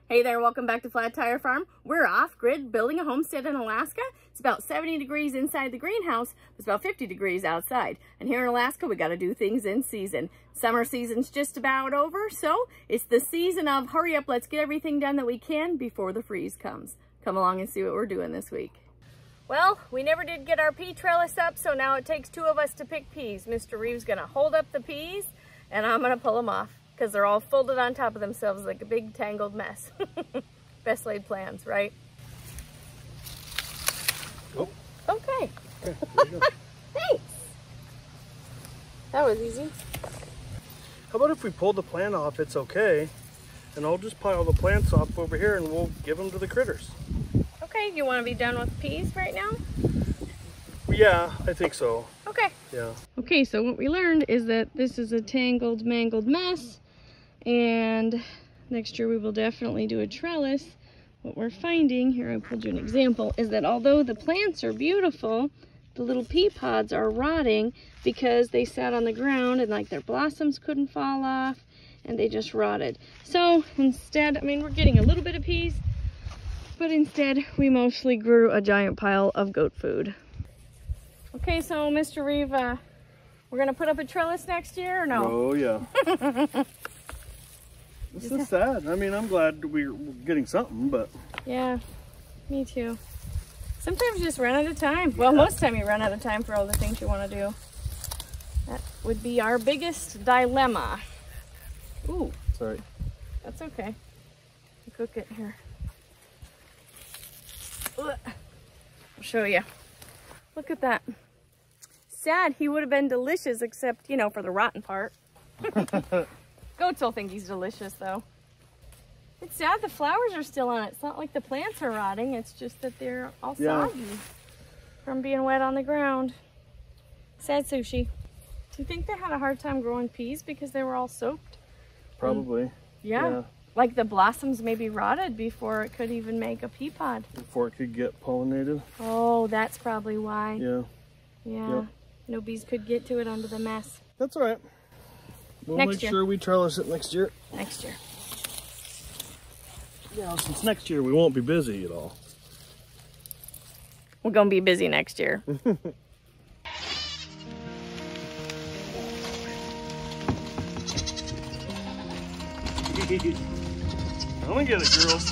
Hey there, welcome back to Flat Tire Farm. We're off-grid building a homestead in Alaska. It's about 70 degrees inside the greenhouse. It's about 50 degrees outside. And here in Alaska, we got to do things in season. Summer season's just about over, so it's the season of hurry up, let's get everything done that we can before the freeze comes. Come along and see what we're doing this week. Well, we never did get our pea trellis up, so now it takes two of us to pick peas. Mr. Reeves gonna hold up the peas, and I'm gonna pull them off, because they're all folded on top of themselves like a big tangled mess. Best laid plans, right? Oh. Okay. Okay, there you go. Thanks. That was easy. How about if we pull the plant off, it's okay, and I'll just pile the plants off over here and we'll give them to the critters. Okay, you want to be done with peas right now? Yeah, I think so. Okay. Yeah. Okay, so what we learned is that this is a tangled, mangled mess, and next year we will definitely do a trellis. What we're finding, here I pulled you an example, is that although the plants are beautiful, the little pea pods are rotting because they sat on the ground and like their blossoms couldn't fall off and they just rotted. So instead, I mean, we're getting a little bit of peas, but instead we mostly grew a giant pile of goat food. Okay, so Mr. Reeve, we're gonna put up a trellis next year or no? Oh yeah. This is sad. I mean, I'm glad we're getting something, but... Yeah, me too. Sometimes you just run out of time. Well, most of the time you run out of time for all the things you want to do. That would be our biggest dilemma. Ooh. Sorry. That's okay. I'll cook it here. Ugh. I'll show you. Look at that. Sad, he would have been delicious except, you know, for the rotten part. Goats will think he's delicious though. It's sad the flowers are still on it. It's not like the plants are rotting. It's just that they're all soggy from being wet on the ground. Sad sushi. Do you think they had a hard time growing peas because they were all soaked? Probably. Yeah. Like the blossoms maybe rotted before it could even make a pea pod. Before it could get pollinated. Oh, that's probably why. Yeah. Yeah. Yep. No bees could get to it under the mess. That's all right. We'll Next make sure we trellis it next year. Next year. Yeah, since next year we won't be busy at all. We're gonna be busy next year. I'm gonna get it, girls.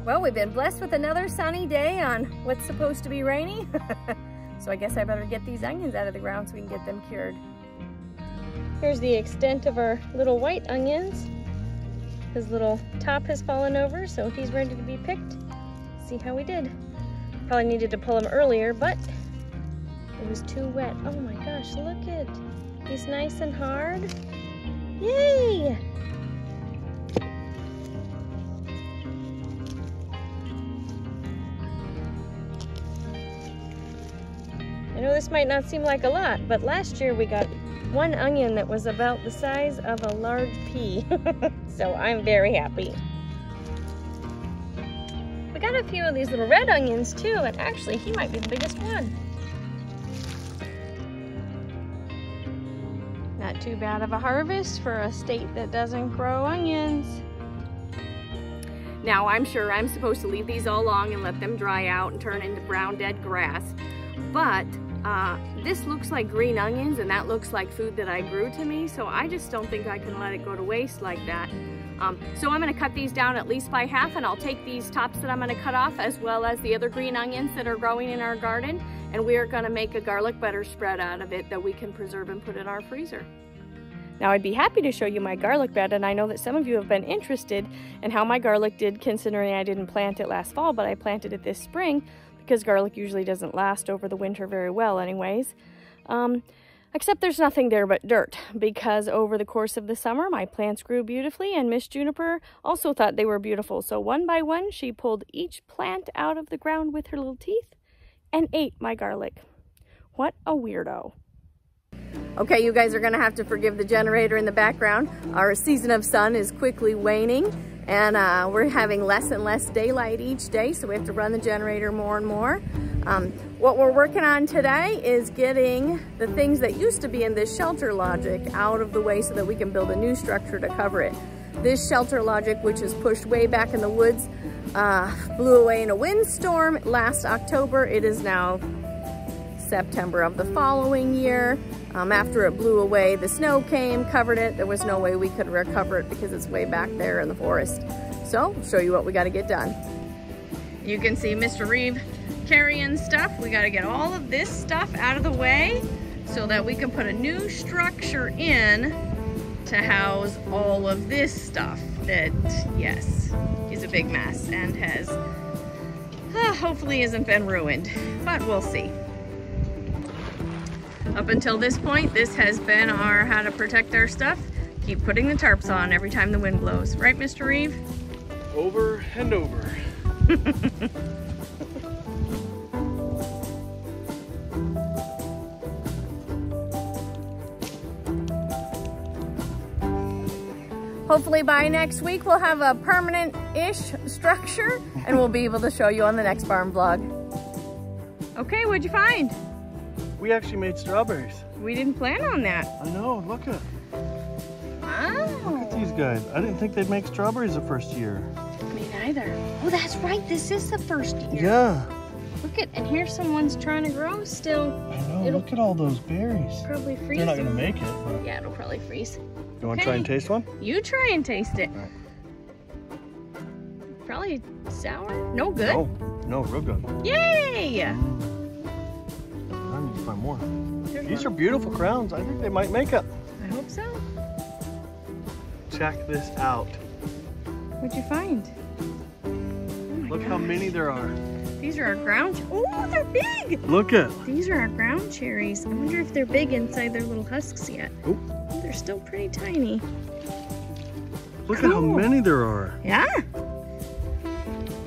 Well, we've been blessed with another sunny day on what's supposed to be rainy. So I guess I better get these onions out of the ground so we can get them cured. Here's the extent of our little white onions. His little top has fallen over, so he's ready to be picked. See how we did. Probably needed to pull him earlier, but it was too wet. Oh my gosh, look it. He's nice and hard. Yay! I know this might not seem like a lot, but last year we got one onion that was about the size of a large pea. So I'm very happy. We got a few of these little red onions too, and actually he might be the biggest one. Not too bad of a harvest for a state that doesn't grow onions. Now I'm sure I'm supposed to leave these all along and let them dry out and turn into brown dead grass, but this looks like green onions and that looks like food that I grew to me, so I just don't think I can let it go to waste like that. So I'm going to cut these down at least by half, and I'll take these tops that I'm going to cut off as well as the other green onions that are growing in our garden, and we are going to make a garlic butter spread out of it that we can preserve and put in our freezer. Now I'd be happy to show you my garlic bed, and I know that some of you have been interested in how my garlic did considering I didn't plant it last fall, but I planted it this spring because garlic usually doesn't last over the winter very well anyways. Except there's nothing there but dirt, because over the course of the summer, my plants grew beautifully, and Miss Juniper also thought they were beautiful. So one by one, she pulled each plant out of the ground with her little teeth and ate my garlic. What a weirdo. Okay, you guys are gonna have to forgive the generator in the background. Our season of sun is quickly waning, and we're having less and less daylight each day, so we have to run the generator more and more. What we're working on today is getting the things that used to be in this shelter logic out of the way so that we can build a new structure to cover it. This shelter logic, which is pushed way back in the woods, blew away in a windstorm last October. It is now September of the following year. After it blew away, the snow came, covered it. There was no way we could recover it because it's way back there in the forest. So, I'll show you what we got to get done. You can see Mr. Reeve carrying stuff. We got to get all of this stuff out of the way so that we can put a new structure in to house all of this stuff that, yes, is a big mess and has hopefully hasn't been ruined, but we'll see. Up until this point, this has been our how to protect our stuff. Keep putting the tarps on every time the wind blows. Right, Mr. Reeve? Over and over. Hopefully by next week we'll have a permanent-ish structure and we'll be able to show you on the next farm vlog. Okay, what'd you find? We actually made strawberries. We didn't plan on that. I know, look at Wow. Look at these guys. I didn't think they'd make strawberries the first year. Me neither. Oh, that's right, this is the first year. Yeah. Look at, and here's someone's trying to grow still. I know, look at all those berries. Probably freeze. They're not gonna make it. But... Yeah, it'll probably freeze. You wanna try and taste one? You try and taste it. Right. Probably sour? No good? No, real good. Yay! I need to find more. These are beautiful crowns. I think they might make it. I hope so. Check this out. What'd you find? Look how many there are. These are our ground. Oh, they're big. Look at. These are our ground cherries. I wonder if they're big inside their little husks yet. Oh. They're still pretty tiny. Look at how many there are. Yeah.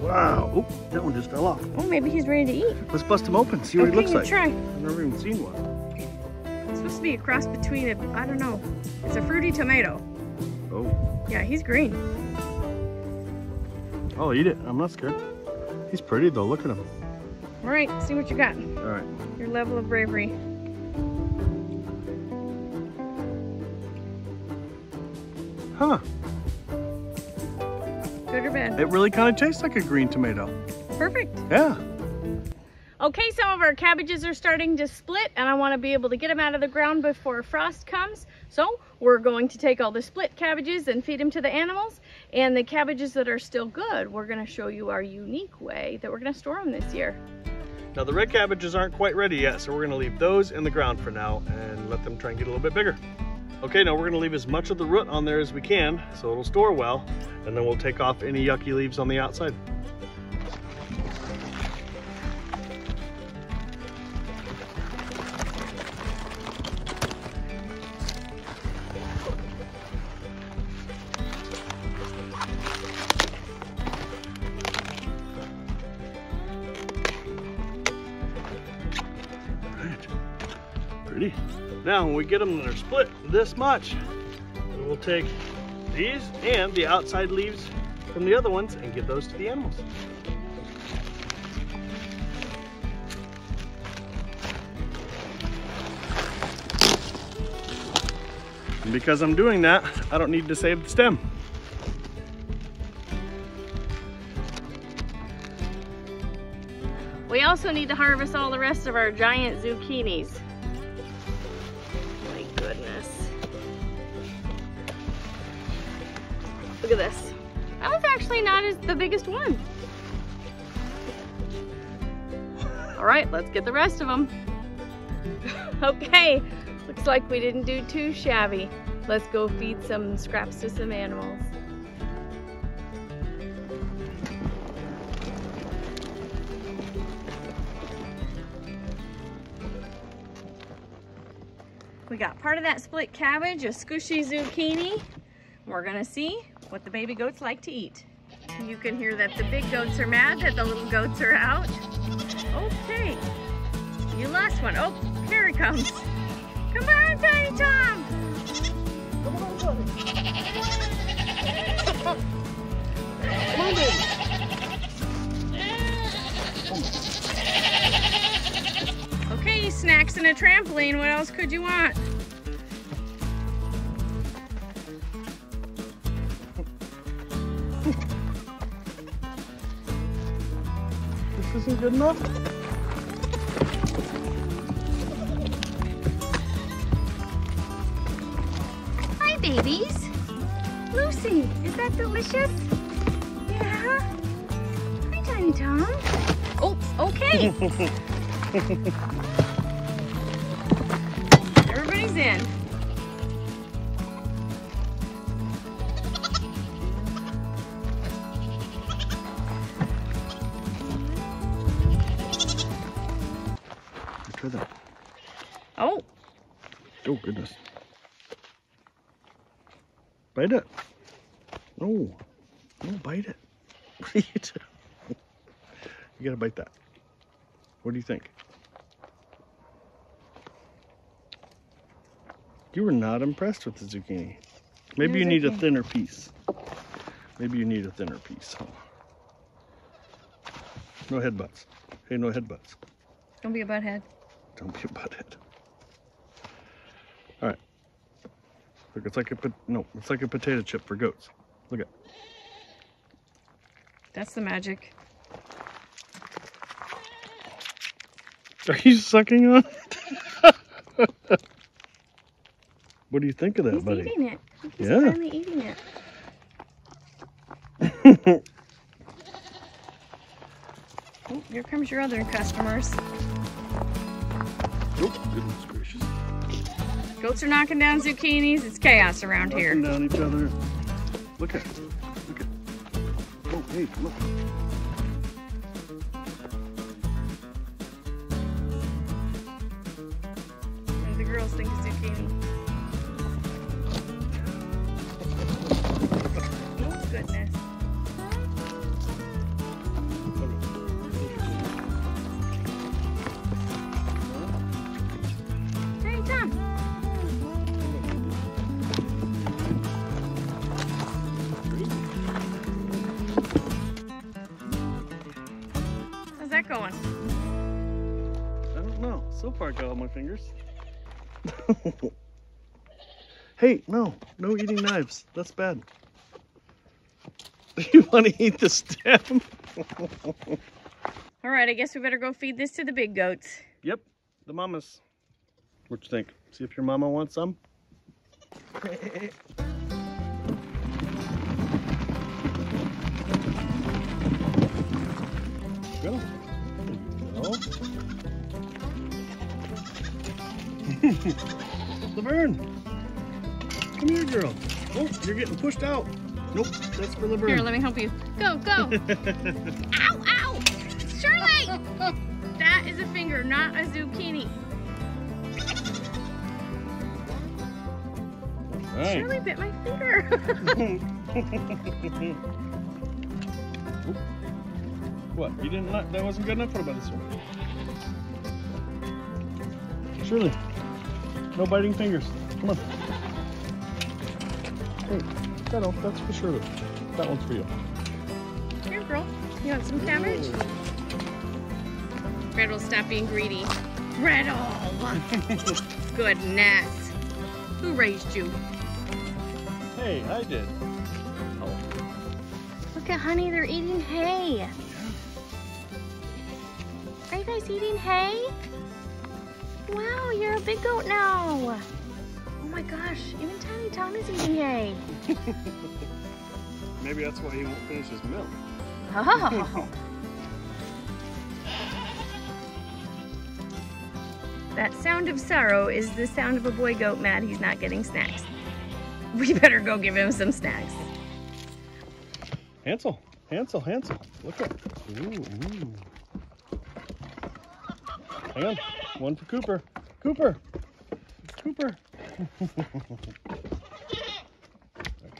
Wow. Oh, that one just fell off. Oh, maybe he's ready to eat. Let's bust him open, see what he looks like. Try. I've never even seen one. It's supposed to be a cross between a, I don't know. It's a fruity tomato. Oh. Yeah, he's green. I'll eat it. I'm not scared. He's pretty though. Look at him. All right, see what you got. All right. Your level of bravery. Huh. Good or bad? It really kind of tastes like a green tomato. Perfect. Yeah. Okay, some of our cabbages are starting to split and I want to be able to get them out of the ground before frost comes. So we're going to take all the split cabbages and feed them to the animals. And the cabbages that are still good, we're going to show you our unique way that we're going to store them this year. Now the red cabbages aren't quite ready yet, so we're going to leave those in the ground for now and let them try and get a little bit bigger. Okay, now we're going to leave as much of the root on there as we can so it'll store well, and then we'll take off any yucky leaves on the outside. Pretty. Now when we get them and they're split this much, we'll take these and the outside leaves from the other ones and give those to the animals. And because I'm doing that, I don't need to save the stem. We also need to harvest all the rest of our giant zucchinis. My goodness. Look at this. That one's actually not as the biggest one. All right, let's get the rest of them. Okay, looks like we didn't do too shabby. Let's go feed some scraps to some animals. We got part of that split cabbage, a squishy zucchini. We're gonna see what the baby goats like to eat. You can hear that the big goats are mad that the little goats are out. Okay, you lost one. Oh, here he comes. Come on, Tiny Tom. Come on, baby. Okay, snacks and a trampoline. What else could you want? This isn't good enough? Hi, babies. Lucy, is that delicious? Yeah. Hi, Tiny Tom. Oh, okay. Everybody's in. Try that. Oh. Oh, goodness. Bite it. No. No, bite it. What are you doing? You gotta bite that. What do you think? You were not impressed with the zucchini. Maybe you need a thinner piece. Maybe you need a thinner piece, huh? No headbutts. Hey, no headbutts. Don't be a butthead. Don't be a butthead. All right. Look, it's like it's like a potato chip for goats. Look at. That's the magic. Are you sucking on it? What do you think of that, buddy? He's eating it. He's Yeah. finally eating it. Oh, here comes your other customers. Oh, goodness gracious. Goats are knocking down zucchinis. It's chaos around here. Knocking down each other. Look at it. Look at it. Oh, hey, look. What do the girls think of zucchini? Oh, goodness. Hey, Tom. How's that going? I don't know. So far, I got all my fingers. Hey, no eating knives. That's bad. You want to eat the stem? All right, I guess we better go feed this to the big goats. Yep, the mamas. What you think? See if your mama wants some? Go. Laverne, come here, girl. Oh, you're getting pushed out. Nope, that's for Laverne. Here, let me help you. Go, go. Ow, ow. Shirley! That is a finger, not a zucchini. Right. Shirley bit my finger. What? You didn't like that? Wasn't good enough? What about this one? Shirley, no biting fingers. Come on. Hey, that's for Shirley. That one's for you. Here, girl. You want some cabbage? Gretel, stop being greedy. Gretel! Goodness. Who raised you? Hey, I did. Oh. Look at honey, they're eating hay. Are you guys eating hay? Wow, you're a big goat now. Oh my gosh, even Tiny Tom is eating hay. Maybe that's why he won't finish his milk. Oh. That sound of sorrow is the sound of a boy goat mad he's not getting snacks. We better go give him some snacks. Hansel, Hansel, Hansel. Look at it. Ooh. Hang on. One for Cooper. Cooper. Cooper. Come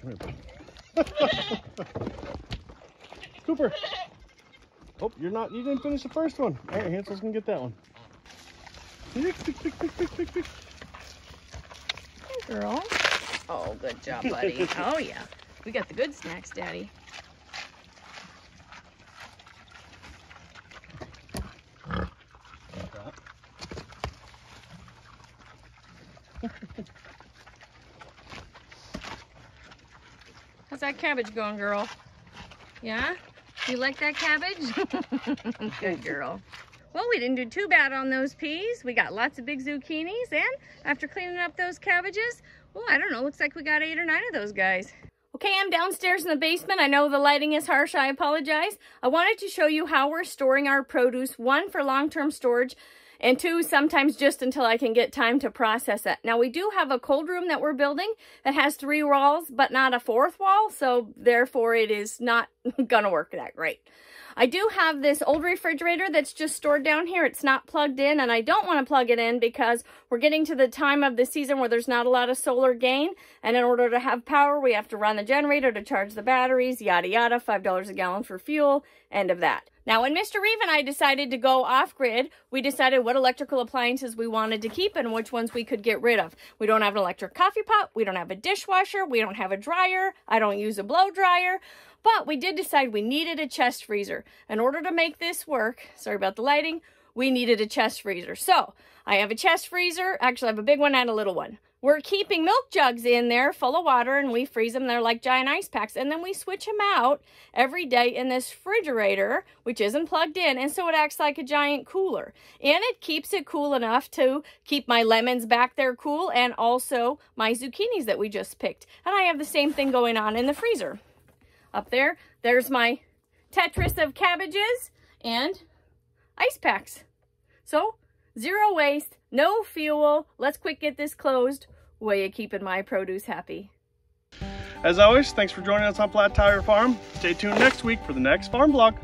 here, bud. Cooper. Oh, you didn't finish the first one. All right, Hansel's gonna get that one. Hey, girl. Oh, good job, buddy. Oh, yeah. We got the good snacks, Daddy. How's that cabbage going, girl? Yeah? You like that cabbage? Good girl. Well, we didn't do too bad on those peas. We got lots of big zucchinis, and after cleaning up those cabbages, well, I don't know, looks like we got 8 or 9 of those guys. Okay, I'm downstairs in the basement. I know the lighting is harsh, I apologize. I wanted to show you how we're storing our produce, 1, for long-term storage, and 2, sometimes just until I can get time to process it. Now, we do have a cold room that we're building that has 3 walls, but not a 4th wall, so therefore it is not gonna work that great. I do have this old refrigerator that's just stored down here. It's not plugged in, and I don't want to plug it in because we're getting to the time of the season where there's not a lot of solar gain, and in order to have power, we have to run the generator to charge the batteries, yada yada, $5 a gallon for fuel, end of that. Now, when Mr. Reeve and I decided to go off-grid, we decided what electrical appliances we wanted to keep and which ones we could get rid of. We don't have an electric coffee pot, we don't have a dishwasher, we don't have a dryer, I don't use a blow dryer, but we did decide we needed a chest freezer. In order to make this work, sorry about the lighting, we needed a chest freezer. So, I have a chest freezer, actually I have a big one and a little one. We're keeping milk jugs in there full of water, and we freeze them. They're like giant ice packs, and then we switch them out every day in this refrigerator, which isn't plugged in, and so it acts like a giant cooler. And it keeps it cool enough to keep my lemons back there cool, and also my zucchinis that we just picked. And I have the same thing going on in the freezer. Up there, there's my Tetris of cabbages and ice packs. So, 0 waste, no fuel. Let's quick get this closed. Way of keeping my produce happy. As always, thanks for joining us on Flat Tire Farm. Stay tuned next week for the next farm vlog.